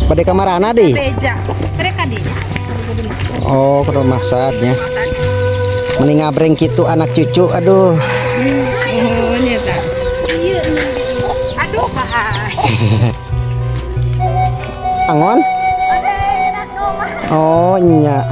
Pada kamarana deh. Beja. Mereka di. Oh, ke rumah saatnya. Mending ngabreng gitu anak cucu. Aduh. Oh, nyata. Iya, aduh, bahaya. Angon? Oh, nya.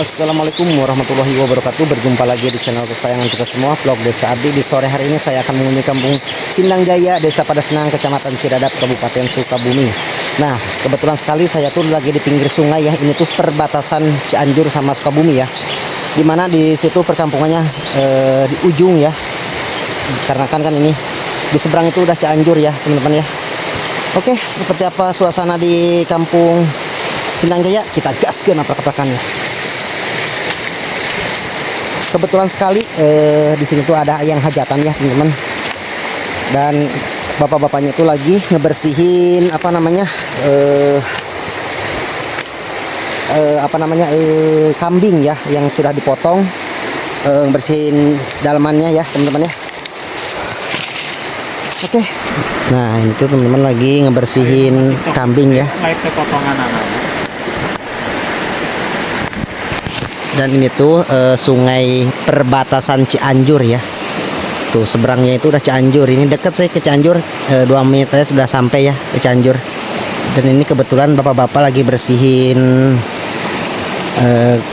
Assalamualaikum warahmatullahi wabarakatuh. Berjumpa lagi di channel kesayangan kita semua, vlog Desa Abdi. Di sore hari ini saya akan mengunjungi kampung Sindang Jaya, Desa Padasenang, Kecamatan Cidadap, Kabupaten Sukabumi. Nah, kebetulan sekali saya tuh lagi di pinggir sungai ya. Ini tuh perbatasan Cianjur sama Sukabumi ya. Dimana di situ perkampungannya di ujung ya. Karena kan ini di seberang itu udah Cianjur ya, teman-teman ya. Oke, seperti apa suasana di kampung Sindang Jaya? Kita gaskeun aprak-aprakannya. Kebetulan sekali di sini tuh ada yang hajatan ya teman-teman, dan bapak-bapaknya tuh lagi ngebersihin kambing ya yang sudah dipotong, bersihin dalamannya ya teman-teman ya. Oke. Nah ini tuh teman-teman lagi ngebersihin kambing ya. Dan ini tuh sungai perbatasan Cianjur ya. Tuh seberangnya itu udah Cianjur. Ini dekat saya ke Cianjur, 2 menit aja sudah sampai ya ke Cianjur. Dan ini kebetulan bapak-bapak lagi bersihin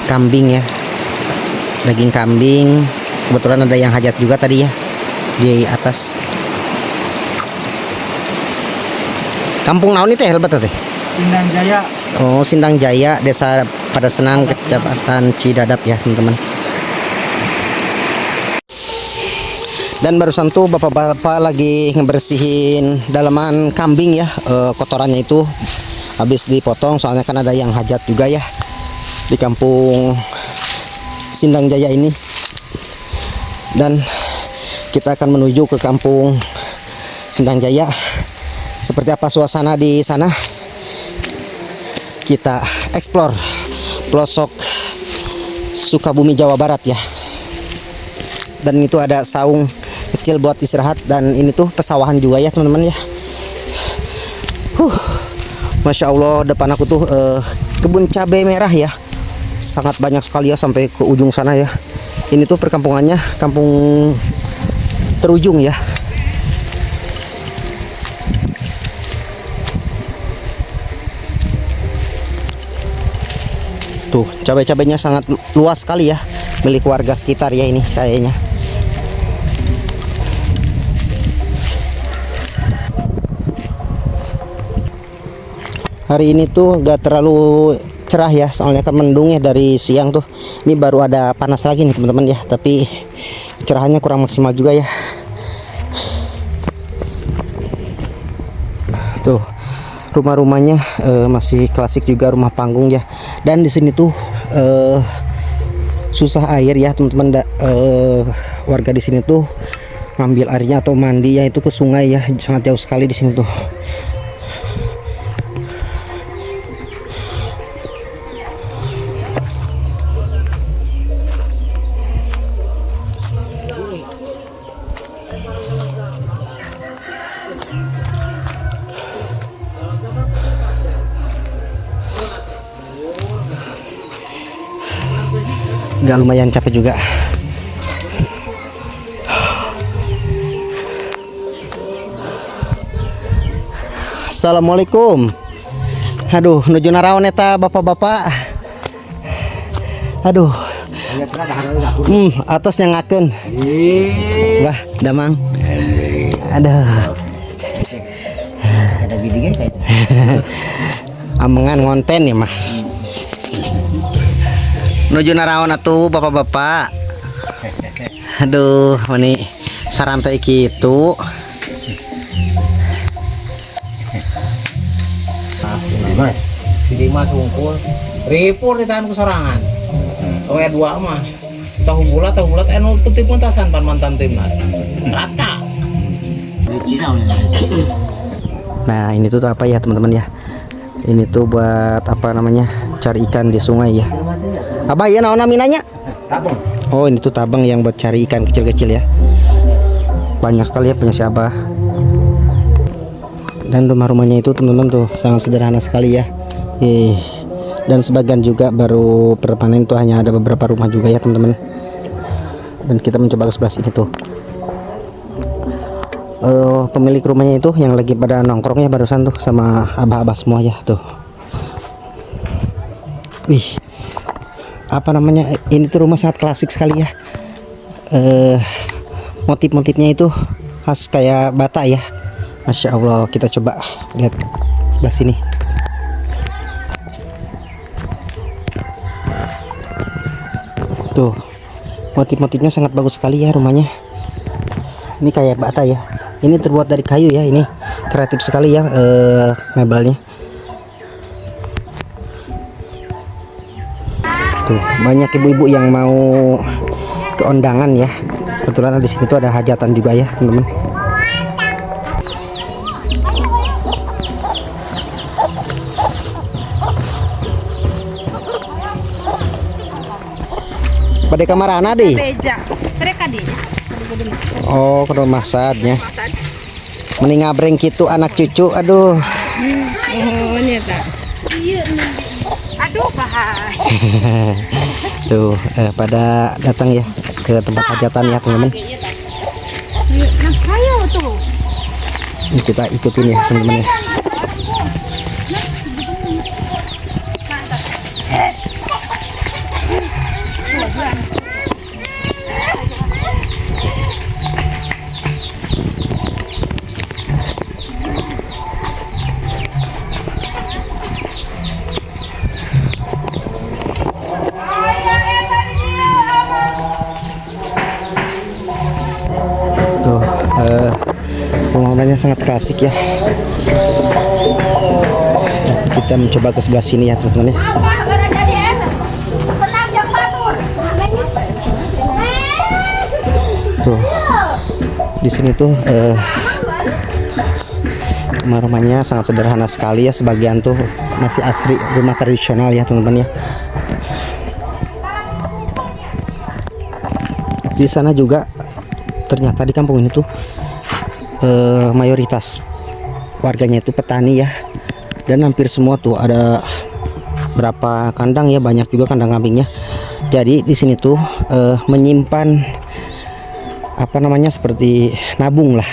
kambing ya, daging kambing. Kebetulan ada yang hajat juga tadi ya di atas. Kampung naon itu ya, hebat teh? Sindang Jaya. Oh, Sindang Jaya, Desa Padasenang, Kecamatan Cidadap ya, teman-teman. Dan barusan tuh bapak-bapak lagi ngebersihin dalaman kambing ya, kotorannya itu habis dipotong, soalnya kan ada yang hajat juga ya di kampung Sindang Jaya ini. Dan kita akan menuju ke kampung Sindang Jaya. Seperti apa suasana di sana? Kita explore pelosok Sukabumi, Jawa Barat ya. Dan itu ada saung kecil buat istirahat, dan ini tuh pesawahan juga ya teman-teman ya. Masya Allah, depan aku tuh kebun cabai merah ya, sangat banyak sekali ya sampai ke ujung sana ya. Ini tuh perkampungannya kampung terujung ya. Tuh cabai-cabainya sangat luas sekali ya, milik warga sekitar ya ini kayaknya. Hari ini tuh gak terlalu cerah ya, soalnya kan mendung ya dari siang tuh. Ini baru ada panas lagi nih teman-teman ya, tapi cerahannya kurang maksimal juga ya. Tuh rumah-rumahnya masih klasik juga, rumah panggung ya. Dan di sini tuh susah air ya teman-teman. Warga di sini tuh ngambil airnya atau mandi ya itu ke sungai ya, sangat jauh sekali di sini tuh. Gak lumayan capek juga. Assalamualaikum. Aduh, nuju naraon eta bapak-bapak. Aduh. Atos nyangakeun. Wah, damang. Aduh. Ada bidinya kayak itu. Amengan ngonten ya mah. Nuju naraon atuh bapak-bapak. Aduh, ini sarantai gitu. Mas, si Dimas unggul. Ripur di tangan kesorangan. Oh ya 2 mah. tahu bulat anu putih puntasan pan mantan timnas. Rata. Nah ini tuh apa ya teman-teman ya, ini tuh buat apa namanya, cari ikan di sungai ya. Abah ya naon naminanya? Tabung. Oh ini tuh tabang yang buat cari ikan kecil-kecil ya. Banyak sekali ya punya si Abah. Dan rumah-rumahnya itu teman-teman tuh sangat sederhana sekali ya. Dan sebagian juga baru perpanen tuh, hanya ada beberapa rumah juga ya teman-teman. Dan kita mencoba ke sebelah sini tuh. Pemilik rumahnya itu yang lagi pada nongkrongnya barusan tuh sama abah-abah semua ya tuh. Wih, apa namanya, ini tuh rumah sangat klasik sekali ya. Motif-motifnya itu khas kayak Batak ya. Masya Allah, kita coba lihat sebelah sini. Tuh, motif-motifnya sangat bagus sekali ya rumahnya. Ini kayak Batak ya. Ini terbuat dari kayu ya, ini kreatif sekali ya mebelnya. Tuh, banyak ibu-ibu yang mau ke undangan ya. Kebetulan di sini tuh ada hajatan juga ya, teman-teman. Pada kamar anak deh. Beja. Mereka di. Oh, ke rumah saatnya. Mending ngabreng gitu anak cucu, aduh. Oh, nyata. Iya nih. Aduh, bahaya. Tuh, pada datang ya ke tempat hajatan ya, teman-teman. Nah, ayo tuh. Ini kita ikutin ya, teman-teman ya. Tuh, rumahnya sangat klasik ya. Nanti kita mencoba ke sebelah sini ya, teman-teman ya. Tuh, di sini tuh rumah-rumahnya sangat sederhana sekali ya. Sebagian tuh masih asli rumah tradisional ya, teman-teman ya. Di sana juga ternyata di kampung ini tuh mayoritas warganya itu petani ya, dan hampir semua tuh ada berapa kandang ya, banyak juga kandang kambingnya. Jadi di sini tuh menyimpan apa namanya, seperti nabung lah.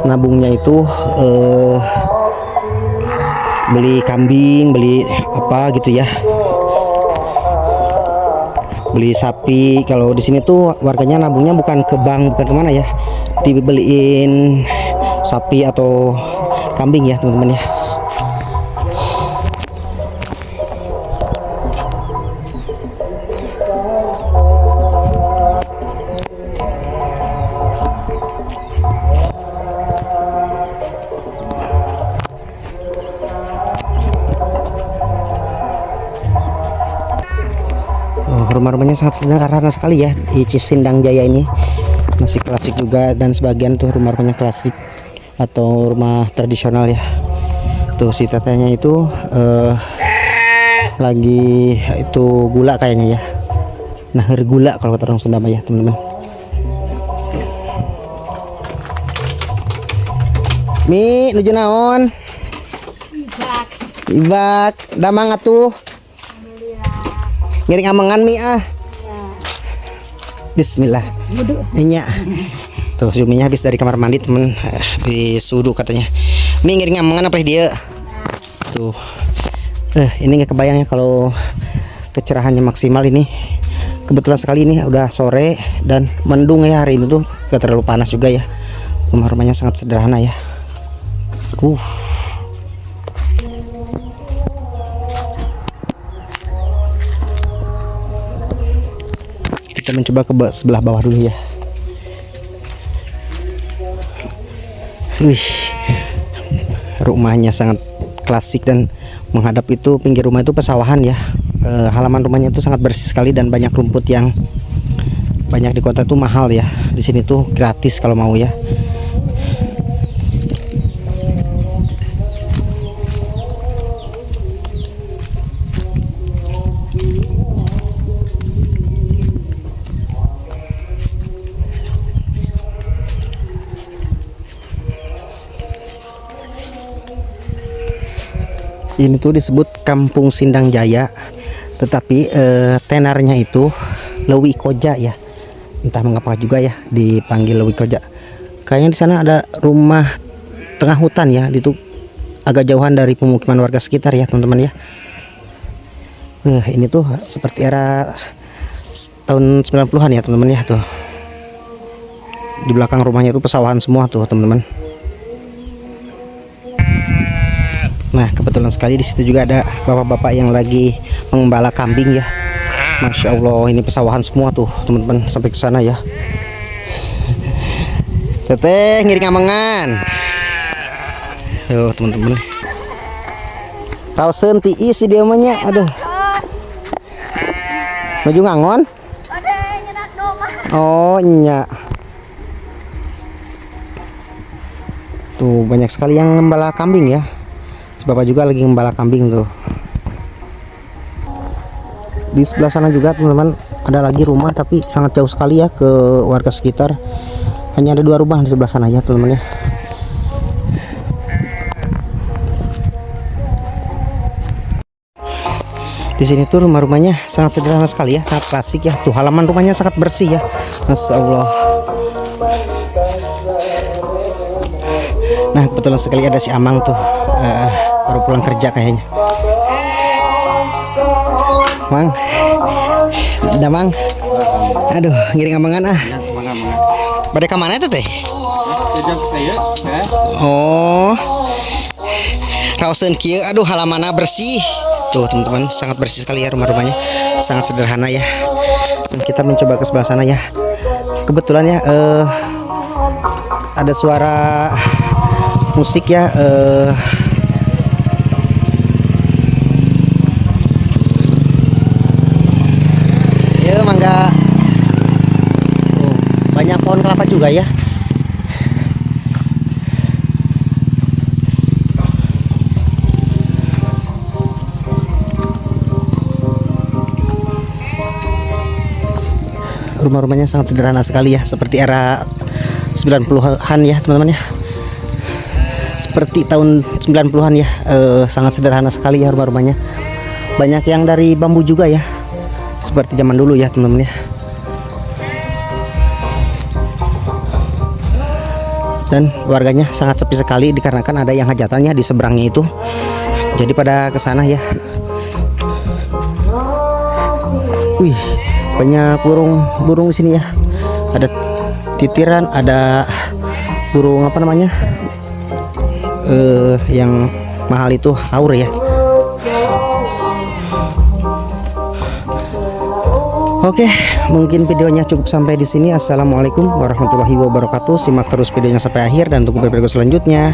Nabungnya itu beli kambing, beli apa gitu ya, beli sapi. Kalau di sini tuh warganya nabungnya bukan ke bank, bukan kemana ya, dibeliin sapi atau kambing ya, teman-teman ya. Rumah-rumahnya sangat sederhana sekali ya di Cisindang Jaya ini, masih klasik juga, dan sebagian tuh rumah-rumahnya klasik atau rumah tradisional ya. Tuh si tetenya itu lagi itu gula kayaknya ya, nah gula kalau kata orang Sunda ya, teman-teman. Mi nuju naon? Ibak damang atuh. Ngiring amangan mi ah. Bismillah. Nya. Tuh Yuminya habis dari kamar mandi, temen, habis wudu katanya. Mi ngiring amangan apa dia? Tuh. Ini nggak kebayang ya kalau kecerahannya maksimal ini. Kebetulan sekali ini udah sore dan mendung ya hari ini tuh, gak terlalu panas juga ya. Rumah-rumahnya sangat sederhana ya. Kita mencoba ke sebelah bawah dulu ya. Wih, rumahnya sangat klasik dan menghadap itu pinggir rumah itu pesawahan ya. Halaman rumahnya itu sangat bersih sekali dan banyak rumput yang banyak di kota tuh mahal ya, di sini tuh gratis kalau mau ya. Ini tuh disebut Kampung Sindang Jaya, tetapi tenarnya itu Lewi Koja ya. Entah mengapa juga ya dipanggil Lewi Koja. Kayaknya di sana ada rumah tengah hutan ya, itu agak jauhan dari pemukiman warga sekitar ya teman-teman ya. Ini tuh seperti era tahun 90-an ya teman-teman ya tuh. Di belakang rumahnya itu pesawahan semua tuh teman-teman. Nah, kebetulan sekali di situ juga ada bapak-bapak yang lagi mengembala kambing ya. Masya Allah, ini pesawahan semua tuh teman-teman sampai ke sana ya. Teteh ngiring amengan. Yo teman-teman. Rausen tiis si dia manya, aduh. Maju ngangon? Oh, nya. Tuh banyak sekali yang ngembala kambing ya. Bapak juga lagi ngembala kambing tuh. Di sebelah sana juga teman-teman ada lagi rumah, tapi sangat jauh sekali ya ke warga sekitar. Hanya ada 2 rumah di sebelah sana ya teman-teman ya. Di sini tuh rumah-rumahnya sangat sederhana sekali ya, sangat klasik ya. Tuh halaman rumahnya sangat bersih ya, Masya Allah. Nah, kebetulan sekali ada si Amang tuh, baru pulang kerja kayaknya. Mang, ada Mang. Aduh, ngiring amangan ah. Pada kemana itu teh? Oh, rausen kieu, aduh halamannya bersih. Tuh teman-teman, sangat bersih sekali ya rumah-rumahnya, sangat sederhana ya. Dan kita mencoba ke sebelah sana ya. Kebetulan ya, ada suara musik ya. Ya mangga. Banyak pohon kelapa juga ya. Rumah-rumahnya sangat sederhana sekali ya, seperti era 90-an ya teman-teman ya. Seperti tahun 90-an ya, sangat sederhana sekali ya rumah-rumahnya. Banyak yang dari bambu juga ya, seperti zaman dulu ya teman-teman ya. Dan warganya sangat sepi sekali dikarenakan ada yang hajatannya di seberangnya itu. Jadi pada kesana ya. Wih, banyak burung di sini ya. Ada titiran, ada burung apa namanya? Yang mahal itu haur ya. Oke, mungkin videonya cukup sampai di sini. Assalamualaikum warahmatullahi wabarakatuh. Simak terus videonya sampai akhir dan tunggu video selanjutnya.